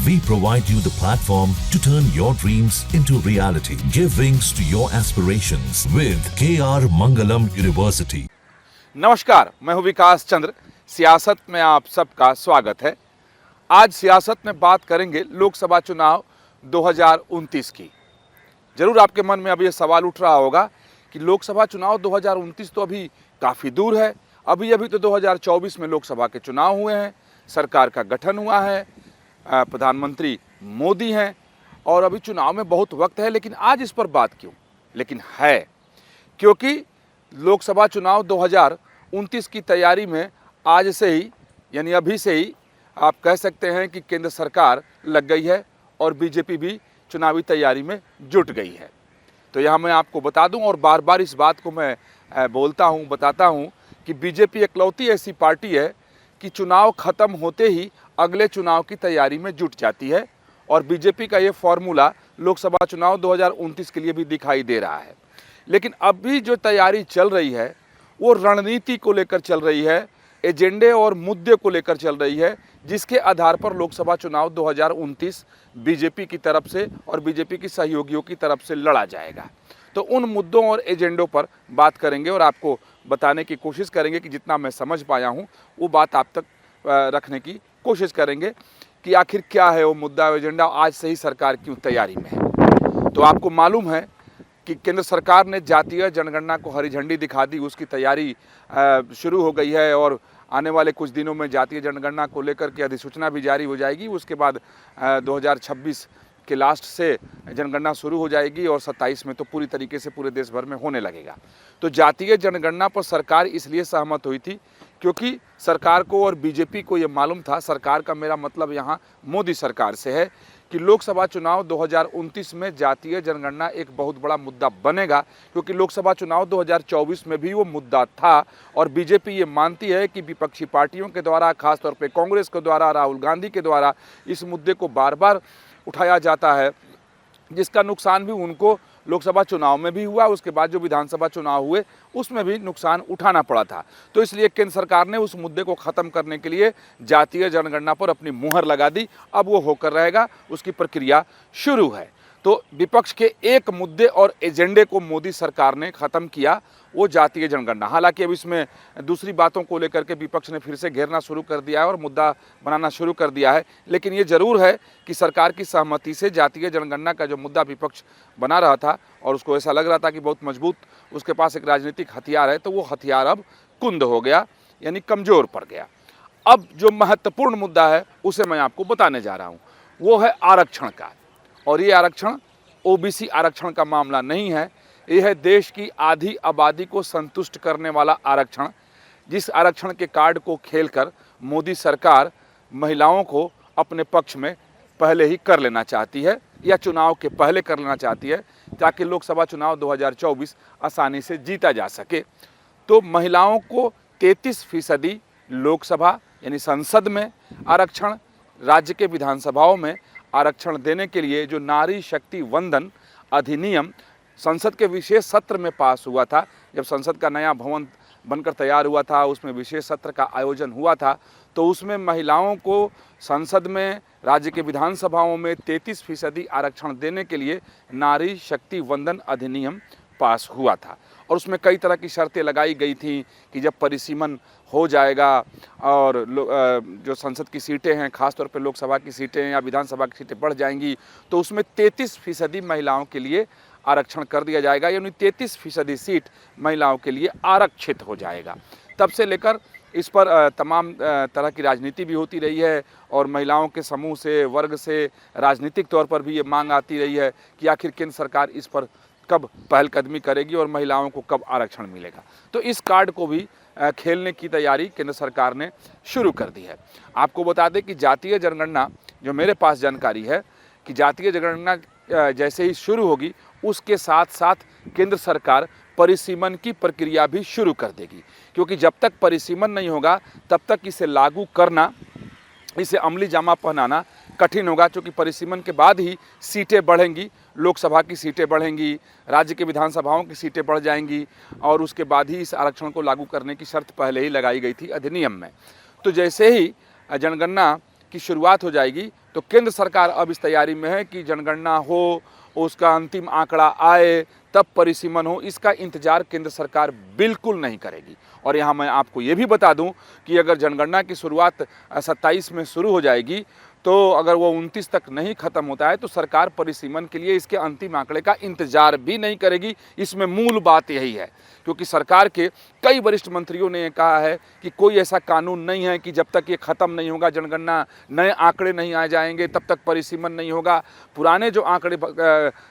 We provide you the platform to turn your dreams into reality. Give wings to your aspirations with KR Mangalam University. नमस्कार, मैं हूं विकास चंद्र। सियासत में आप सबका स्वागत है। आज सियासत में बात करेंगे लोकसभा चुनाव 2029 की। जरूर आपके मन में अब ये सवाल उठ रहा होगा कि लोकसभा चुनाव 2029 तो अभी काफ़ी दूर है। अभी तो 2024 में लोकसभा के चुनाव हुए हैं, सरकार का गठन हुआ है, प्रधानमंत्री मोदी हैं और अभी चुनाव में बहुत वक्त है। लेकिन आज इस पर बात क्यों? लेकिन है क्योंकि लोकसभा चुनाव 2029 की तैयारी में आज से ही यानी अभी से ही आप कह सकते हैं कि केंद्र सरकार लग गई है और बीजेपी भी चुनावी तैयारी में जुट गई है। तो यहाँ मैं आपको बता दूं और बार बार इस बात को मैं बताता हूँ कि बीजेपी इकलौती ऐसी पार्टी है कि चुनाव ख़त्म होते ही अगले चुनाव की तैयारी में जुट जाती है और बीजेपी का ये फॉर्मूला लोकसभा चुनाव 2029 के लिए भी दिखाई दे रहा है। लेकिन अभी जो तैयारी चल रही है वो रणनीति को लेकर चल रही है, एजेंडे और मुद्दे को लेकर चल रही है, जिसके आधार पर लोकसभा चुनाव 2029 बीजेपी की तरफ से और बीजेपी की सहयोगियों की तरफ से लड़ा जाएगा। तो उन मुद्दों और एजेंडों पर बात करेंगे और आपको बताने की कोशिश करेंगे कि जितना मैं समझ पाया हूँ वो बात आप तक रखने की कोशिश करेंगे कि आखिर क्या है वो मुद्दा एजेंडा, आज से ही सरकार क्यों तैयारी में है। तो आपको मालूम है कि केंद्र सरकार ने जातीय जनगणना को हरी झंडी दिखा दी, उसकी तैयारी शुरू हो गई है और आने वाले कुछ दिनों में जातीय जनगणना को लेकर के अधिसूचना भी जारी हो जाएगी। उसके बाद 2026 के लास्ट से जनगणना शुरू हो जाएगी और 27 में तो पूरी तरीके से पूरे देश भर में होने लगेगा। तो जातीय जनगणना पर सरकार इसलिए सहमत हुई थी क्योंकि सरकार को और बीजेपी को ये मालूम था, सरकार का मेरा मतलब यहाँ मोदी सरकार से है, कि लोकसभा चुनाव 2029 में जातीय जनगणना एक बहुत बड़ा मुद्दा बनेगा, क्योंकि लोकसभा चुनाव 2024 में भी वो मुद्दा था और बीजेपी ये मानती है कि विपक्षी पार्टियों के द्वारा, खासतौर पे कांग्रेस के द्वारा, राहुल गांधी के द्वारा इस मुद्दे को बार बार उठाया जाता है, जिसका नुकसान भी उनको लोकसभा चुनाव में भी हुआ, उसके बाद जो विधानसभा चुनाव हुए उसमें भी नुकसान उठाना पड़ा था। तो इसलिए केंद्र सरकार ने उस मुद्दे को ख़त्म करने के लिए जातीय जनगणना पर अपनी मुहर लगा दी। अब वो होकर रहेगा, उसकी प्रक्रिया शुरू है। तो विपक्ष के एक मुद्दे और एजेंडे को मोदी सरकार ने ख़त्म किया, वो जातीय जनगणना। हालांकि अब इसमें दूसरी बातों को लेकर के विपक्ष ने फिर से घेरना शुरू कर दिया है और मुद्दा बनाना शुरू कर दिया है। लेकिन ये ज़रूर है कि सरकार की सहमति से जातीय जनगणना का जो मुद्दा विपक्ष बना रहा था और उसको ऐसा लग रहा था कि बहुत मजबूत उसके पास एक राजनीतिक हथियार है, तो वो हथियार अब कुंद हो गया, यानी कमज़ोर पड़ गया। अब जो महत्वपूर्ण मुद्दा है उसे मैं आपको बताने जा रहा हूँ, वो है आरक्षण का। और ये आरक्षण ओबीसी आरक्षण का मामला नहीं है, यह है देश की आधी आबादी को संतुष्ट करने वाला आरक्षण, जिस आरक्षण के कार्ड को खेलकर मोदी सरकार महिलाओं को अपने पक्ष में पहले ही कर लेना चाहती है या चुनाव के पहले कर लेना चाहती है, ताकि लोकसभा चुनाव 2024 आसानी से जीता जा सके। तो महिलाओं को 33% लोकसभा यानी संसद में आरक्षण, राज्य के विधानसभाओं में आरक्षण देने के लिए जो नारी शक्ति वंदन अधिनियम संसद के विशेष सत्र में पास हुआ था, जब संसद का नया भवन बनकर तैयार हुआ था, उसमें विशेष सत्र का आयोजन हुआ था, तो उसमें महिलाओं को संसद में, राज्य के विधानसभाओं में 33% आरक्षण देने के लिए नारी शक्ति वंदन अधिनियम पास हुआ था। और उसमें कई तरह की शर्तें लगाई गई थी कि जब परिसीमन हो जाएगा और जो संसद की सीटें हैं, खासतौर पर लोकसभा की सीटें या विधानसभा की सीटें बढ़ जाएंगी, तो उसमें 33% महिलाओं के लिए आरक्षण कर दिया जाएगा, यानी 33% सीट महिलाओं के लिए आरक्षित हो जाएगा। तब से लेकर इस पर तमाम तरह की राजनीति भी होती रही है और महिलाओं के समूह से, वर्ग से राजनीतिक तौर पर भी ये मांग आती रही है कि आखिर केंद्र सरकार इस पर कब पहलकदमी करेगी और महिलाओं को कब आरक्षण मिलेगा। तो इस कार्ड को भी खेलने की तैयारी केंद्र सरकार ने शुरू कर दी है। आपको बता दें कि जातीय जनगणना, जो मेरे पास जानकारी है कि जातीय जनगणना जैसे ही शुरू होगी उसके साथ साथ केंद्र सरकार परिसीमन की प्रक्रिया भी शुरू कर देगी, क्योंकि जब तक परिसीमन नहीं होगा तब तक इसे लागू करना, इसे अमली जामा पहनाना कठिन होगा, क्योंकि परिसीमन के बाद ही सीटें बढ़ेंगी, लोकसभा की सीटें बढ़ेंगी, राज्य के विधानसभाओं की सीटें बढ़ जाएंगी और उसके बाद ही इस आरक्षण को लागू करने की शर्त पहले ही लगाई गई थी अधिनियम में। तो जैसे ही जनगणना की शुरुआत हो जाएगी, तो केंद्र सरकार अब इस तैयारी में है कि जनगणना हो, उसका अंतिम आंकड़ा आए, तब परिसीमन हो। इसका इंतजार केंद्र सरकार बिल्कुल नहीं करेगी। और यहाँ मैं आपको ये भी बता दूं कि अगर जनगणना की शुरुआत 27 में शुरू हो जाएगी, तो अगर वो 29 तक नहीं खत्म होता है तो सरकार परिसीमन के लिए इसके अंतिम आंकड़े का इंतजार भी नहीं करेगी। इसमें मूल बात यही है, क्योंकि सरकार के कई वरिष्ठ मंत्रियों ने कहा है कि कोई ऐसा कानून नहीं है कि जब तक ये खत्म नहीं होगा जनगणना, नए आंकड़े नहीं आ जाएंगे, तब तक परिसीमन नहीं होगा। पुराने जो आंकड़े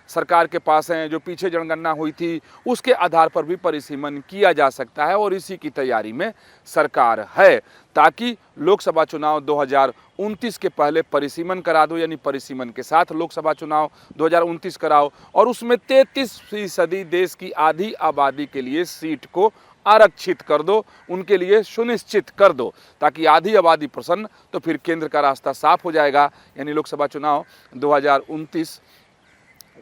सरकार के पास हैं, जो पीछे जनगणना हुई थी, उसके आधार पर भी परिसीमन किया जा सकता है और इसी की तैयारी में सरकार है, ताकि लोकसभा चुनाव 2029 के पहले परिसीमन करा दो, यानी परिसीमन के साथ लोकसभा चुनाव 2029 कराओ और उसमें 33% देश की आधी आबादी के लिए सीट को आरक्षित कर दो, उनके लिए सुनिश्चित कर दो, ताकि आधी आबादी प्रसन्न, तो फिर केंद्र का रास्ता साफ हो जाएगा। यानी लोकसभा चुनाव 2029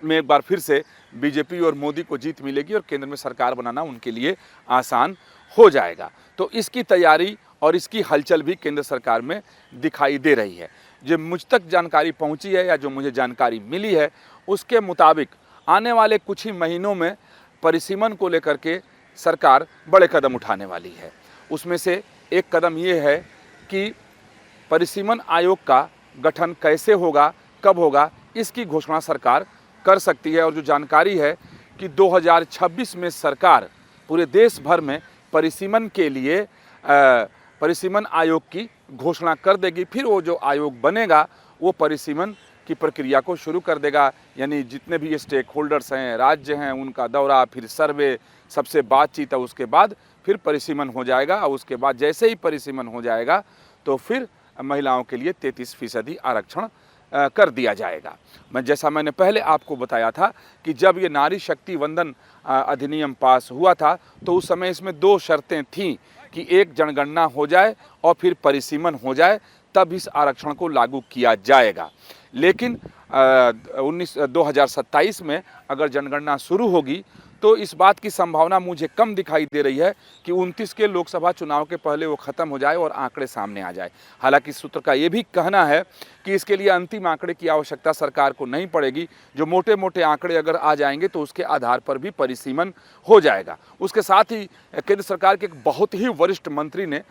में एक बार फिर से बीजेपी और मोदी को जीत मिलेगी और केंद्र में सरकार बनाना उनके लिए आसान हो जाएगा। तो इसकी तैयारी और इसकी हलचल भी केंद्र सरकार में दिखाई दे रही है। जो मुझ तक जानकारी पहुंची है या जो मुझे जानकारी मिली है, उसके मुताबिक आने वाले कुछ ही महीनों में परिसीमन को लेकर के सरकार बड़े कदम उठाने वाली है। उसमें से एक कदम ये है कि परिसीमन आयोग का गठन कैसे होगा, कब होगा, इसकी घोषणा सरकार कर सकती है। और जो जानकारी है कि 2026 में सरकार पूरे देश भर में परिसीमन के लिए परिसीमन आयोग की घोषणा कर देगी। फिर वो जो आयोग बनेगा वो परिसीमन की प्रक्रिया को शुरू कर देगा। यानी जितने भी स्टेक होल्डर्स हैं, राज्य हैं, उनका दौरा, फिर सर्वे, सबसे बातचीत है, उसके बाद फिर परिसीमन हो जाएगा। और उसके बाद जैसे ही परिसीमन हो जाएगा तो फिर महिलाओं के लिए 33% आरक्षण कर दिया जाएगा। जैसा मैंने पहले आपको बताया था कि जब ये नारी शक्ति वंदन अधिनियम पास हुआ था तो उस समय इसमें 2 शर्तें थीं कि एक जनगणना हो जाए और फिर परिसीमन हो जाए, तब इस आरक्षण को लागू किया जाएगा। लेकिन 2027 में अगर जनगणना शुरू होगी तो इस बात की संभावना मुझे कम दिखाई दे रही है कि 29 के लोकसभा चुनाव के पहले वो ख़त्म हो जाए और आंकड़े सामने आ जाए। हालांकि सूत्र का ये भी कहना है कि इसके लिए अंतिम आंकड़े की आवश्यकता सरकार को नहीं पड़ेगी। जो मोटे मोटे आंकड़े अगर आ जाएंगे तो उसके आधार पर भी परिसीमन हो जाएगा। उसके साथ ही केंद्र सरकार के एक बहुत ही वरिष्ठ मंत्री ने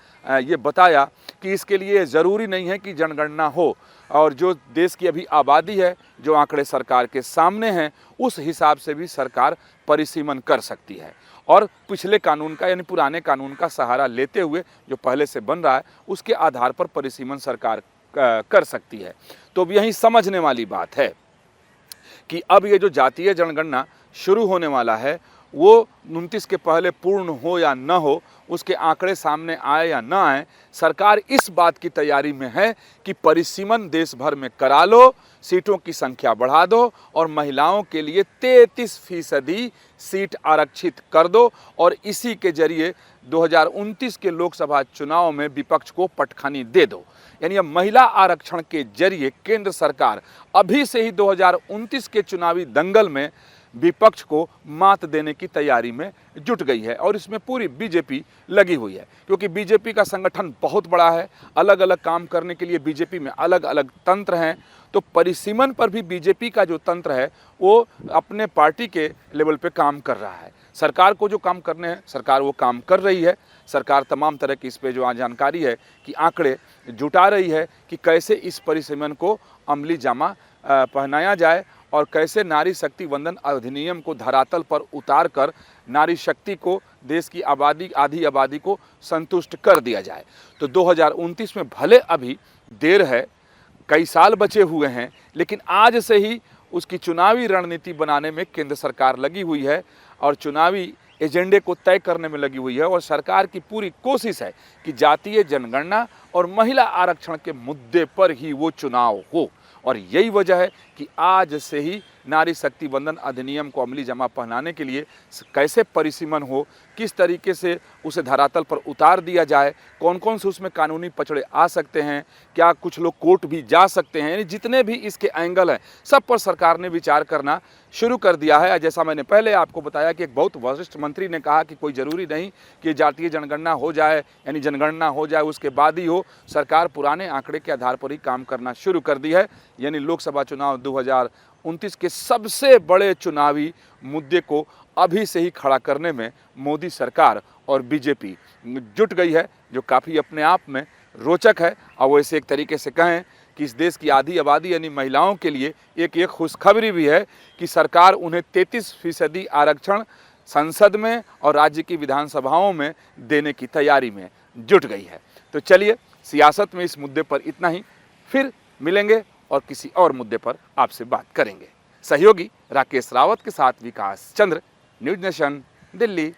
ये बताया कि इसके लिए ज़रूरी नहीं है कि जनगणना हो, और जो देश की अभी आबादी है, जो आंकड़े सरकार के सामने हैं, उस हिसाब से भी सरकार परिसीमन कर सकती है। और पिछले कानून का यानी पुराने कानून का सहारा लेते हुए जो पहले से बन रहा है उसके आधार पर परिसीमन सरकार कर सकती है। तो अब यही समझने वाली बात है कि अब ये जो जातीय जनगणना शुरू होने वाला है वो 29 के पहले पूर्ण हो या न हो, उसके आंकड़े सामने आए या न आए, सरकार इस बात की तैयारी में है कि परिसीमन देश भर में करा लो, सीटों की संख्या बढ़ा दो और महिलाओं के लिए 33% सीट आरक्षित कर दो और इसी के जरिए 2029 के लोकसभा चुनाव में विपक्ष को पटखनी दे दो। यानी अब महिला आरक्षण के जरिए केंद्र सरकार अभी से ही 2029 के चुनावी दंगल में विपक्ष को मात देने की तैयारी में जुट गई है। और इसमें पूरी बीजेपी लगी हुई है, क्योंकि बीजेपी का संगठन बहुत बड़ा है, अलग अलग काम करने के लिए बीजेपी में अलग अलग तंत्र हैं। तो परिसीमन पर भी बीजेपी का जो तंत्र है वो अपने पार्टी के लेवल पे काम कर रहा है। सरकार को जो काम करने हैं सरकार वो काम कर रही है। सरकार तमाम तरह की इस पे जो जानकारी है कि आंकड़े जुटा रही है कि कैसे इस परिसीमन को अमली जामा पहनाया जाए और कैसे नारी शक्ति वंदन अधिनियम को धरातल पर उतार कर नारी शक्ति को, देश की आबादी, आधी आबादी को संतुष्ट कर दिया जाए। तो 2029 में भले अभी देर है, कई साल बचे हुए हैं, लेकिन आज से ही उसकी चुनावी रणनीति बनाने में केंद्र सरकार लगी हुई है और चुनावी एजेंडे को तय करने में लगी हुई है। और सरकार की पूरी कोशिश है कि जातीय जनगणना और महिला आरक्षण के मुद्दे पर ही वो चुनाव हो। और यही वजह है कि आज से ही नारी शक्ति वंदन अधिनियम को अमली जमा पहनाने के लिए कैसे परिसीमन हो, किस तरीके से उसे धरातल पर उतार दिया जाए, कौन कौन से उसमें कानूनी पचड़े आ सकते हैं, क्या कुछ लोग कोर्ट भी जा सकते हैं, यानी जितने भी इसके एंगल हैं सब पर सरकार ने विचार करना शुरू कर दिया है। जैसा मैंने पहले आपको बताया कि एक बहुत वरिष्ठ मंत्री ने कहा कि कोई ज़रूरी नहीं कि जातीय जनगणना हो जाए, यानी जनगणना हो जाए उसके बाद ही हो, सरकार पुराने आंकड़े के आधार पर ही काम करना शुरू कर दी है, यानी लोकसभा चुनाव 2029 के सबसे बड़े चुनावी मुद्दे को अभी से ही खड़ा करने में मोदी सरकार और बीजेपी जुट गई है, जो काफ़ी अपने आप में रोचक है। और वैसे एक तरीके से कहें कि इस देश की आधी आबादी यानी महिलाओं के लिए एक खुशखबरी भी है कि सरकार उन्हें 33% आरक्षण संसद में और राज्य की विधानसभाओं में देने की तैयारी में जुट गई है। तो चलिए, सियासत में इस मुद्दे पर इतना ही, फिर मिलेंगे और किसी और मुद्दे पर आपसे बात करेंगे। सहयोगी राकेश रावत के साथ विकास चंद्र, न्यूज नेशन, दिल्ली।